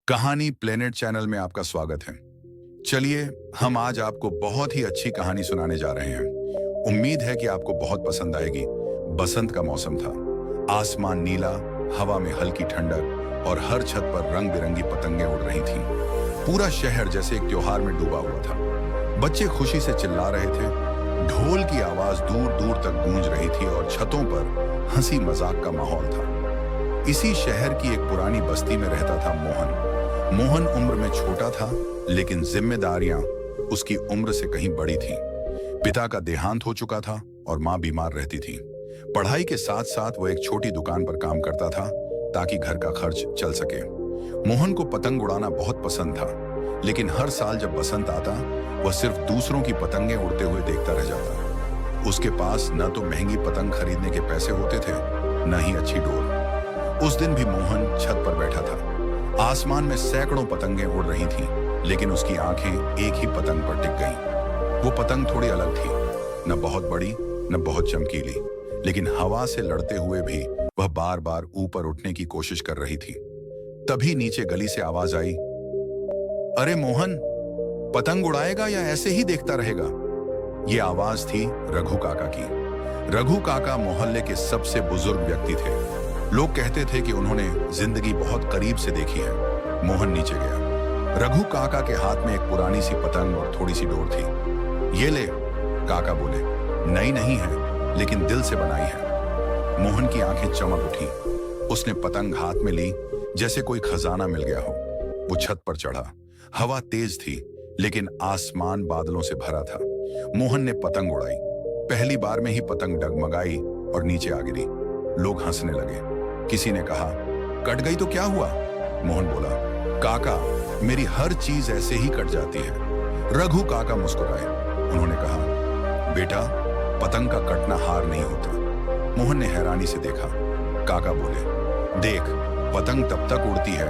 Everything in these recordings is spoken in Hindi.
कहानी प्लेनेट चैनल में आपका स्वागत है। चलिए, हम आज आपको बहुत ही अच्छी कहानी सुनाने जा रहे हैं। उम्मीद है कि आपको बहुत पसंद आएगी। बसंत का मौसम था। आसमान नीला, हवा में हल्की ठंडक और हर छत पर रंग बिरंगी पतंगें उड़ रही थीं। पूरा शहर जैसे एक त्योहार में डूबा हुआ था। बच्चे खुशी से चिल्ला रहे थे। ढोल की आवाज दूर दूर तक गूंज रही थी और छतों पर हंसी मजाक का माहौल था। इसी शहर की एक पुरानी बस्ती में रहता था मोहन। मोहन उम्र में छोटा था, लेकिन जिम्मेदारियां उसकी उम्र से कहीं बड़ी थीं। पिता का देहांत हो चुका था और मां बीमार रहती थी। पढ़ाई के साथ साथ वो एक छोटी दुकान पर काम करता था ताकि घर का खर्च चल सके। मोहन को पतंग उड़ाना बहुत पसंद था, लेकिन हर साल जब बसंत आता, वह सिर्फ दूसरों की पतंगें उड़ते हुए देखता रह जाता। उसके पास न तो महंगी पतंग खरीदने के पैसे होते थे, न ही अच्छी डोर। उस दिन भी मोहन छत पर बैठा था। आसमान में सैकड़ों पतंगें उड़ रही थीं, लेकिन उसकी आंखें एक ही पतंग पर टिक गईं। वो पतंग थोड़ी अलग थी, न बहुत बड़ी न बहुत चमकीली, लेकिन हवा से लड़ते हुए भी वह बार बार ऊपर उठने की कोशिश कर रही थी। तभी नीचे गली से आवाज आई, अरे मोहन, पतंग उड़ाएगा या ऐसे ही देखता रहेगा? ये आवाज थी रघु काका की। रघु काका मोहल्ले के सबसे बुजुर्ग व्यक्ति थे। लोग कहते थे कि उन्होंने जिंदगी बहुत करीब से देखी है। मोहन नीचे गया। रघु काका के हाथ में एक पुरानी सी पतंग और थोड़ी सी डोर थी। ये ले, काका बोले। नई नहीं है, लेकिन दिल से बनाई है। मोहन की आंखें चमक उठी। उसने पतंग हाथ में ली जैसे कोई खजाना मिल गया हो। वो छत पर चढ़ा। हवा तेज थी, लेकिन आसमान बादलों से भरा था। मोहन ने पतंग उड़ाई। पहली बार में ही पतंग डगमगाई और नीचे आ गिरी। लोग हंसने लगे। किसी ने कहा, कट गई तो क्या हुआ? मोहन बोला, काका, मेरी हर चीज ऐसे ही कट जाती है। रघु काका मुस्कुराए। उन्होंने कहा, बेटा, पतंग का कटना हार नहीं होता। मोहन ने हैरानी से देखा। काका बोले, देख, पतंग तब तक उड़ती है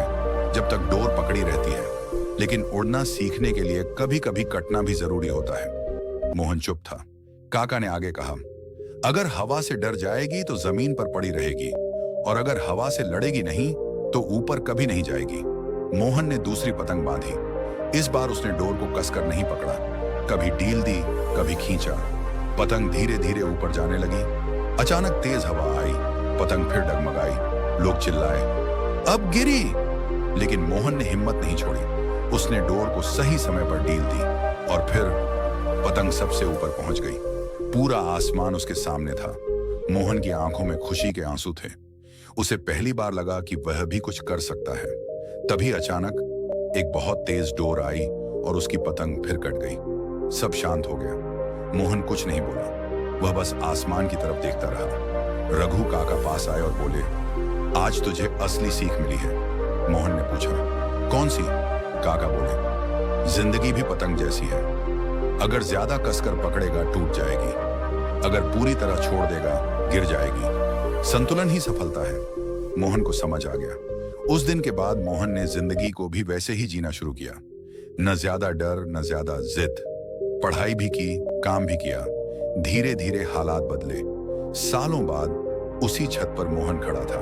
जब तक डोर पकड़ी रहती है, लेकिन उड़ना सीखने के लिए कभी कभी कटना भी जरूरी होता है। मोहन चुप था। काका ने आगे कहा, अगर हवा से डर जाएगी तो जमीन पर पड़ी रहेगी, और अगर हवा से लड़ेगी नहीं तो ऊपर कभी नहीं जाएगी। मोहन ने दूसरी पतंग बांधी। इस बार उसने डोर को कसकर नहीं पकड़ा। कभी ढील दी, कभी खींचा। पतंग धीरे धीरे ऊपर जाने लगी। अचानक तेज हवा आई। पतंग फिर डगमगाई। लोग चिल्लाए, अब गिरी। लेकिन मोहन ने हिम्मत नहीं छोड़ी। उसने डोर को सही समय पर ढील दी और फिर पतंग सबसे ऊपर पहुंच गई। पूरा आसमान उसके सामने था। मोहन की आंखों में खुशी के आंसू थे। उसे पहली बार लगा कि वह भी कुछ कर सकता है। तभी अचानक एक बहुत तेज डोर आई और उसकी पतंग फिर कट गई। सब शांत हो गया। मोहन कुछ नहीं बोला। वह बस आसमान की तरफ देखता रहा। रघु काका पास आए और बोले, आज तुझे असली सीख मिली है। मोहन ने पूछा, कौन सी? काका बोले, जिंदगी भी पतंग जैसी है। अगर ज्यादा कसकर पकड़ेगा टूट जाएगी, अगर पूरी तरह छोड़ देगा गिर जाएगी। संतुलन ही सफलता है। मोहन को समझ आ गया। उस दिन के बाद मोहन ने जिंदगी को भी वैसे ही जीना शुरू किया। न ज्यादा डर, न ज्यादा जिद। पढ़ाई भी की, काम भी किया। धीरे धीरे हालात बदले। सालों बाद उसी छत पर मोहन खड़ा था।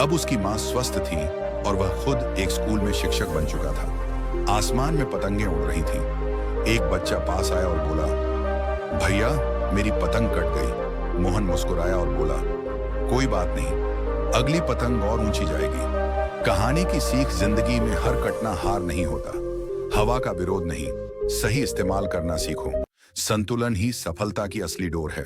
अब उसकी मां स्वस्थ थी और वह खुद एक स्कूल में शिक्षक बन चुका था। आसमान में पतंगें उड़ रही थीं। एक बच्चा पास आया और बोला, भैया, मेरी पतंग कट गई। मोहन मुस्कुराया और बोला, कोई बात नहीं, अगली पतंग और ऊंची जाएगी। कहानी की सीख जिंदगी में हर कटना हार नहीं होता। हवा का विरोध नहीं, सही इस्तेमाल करना सीखो। संतुलन ही सफलता की असली डोर है।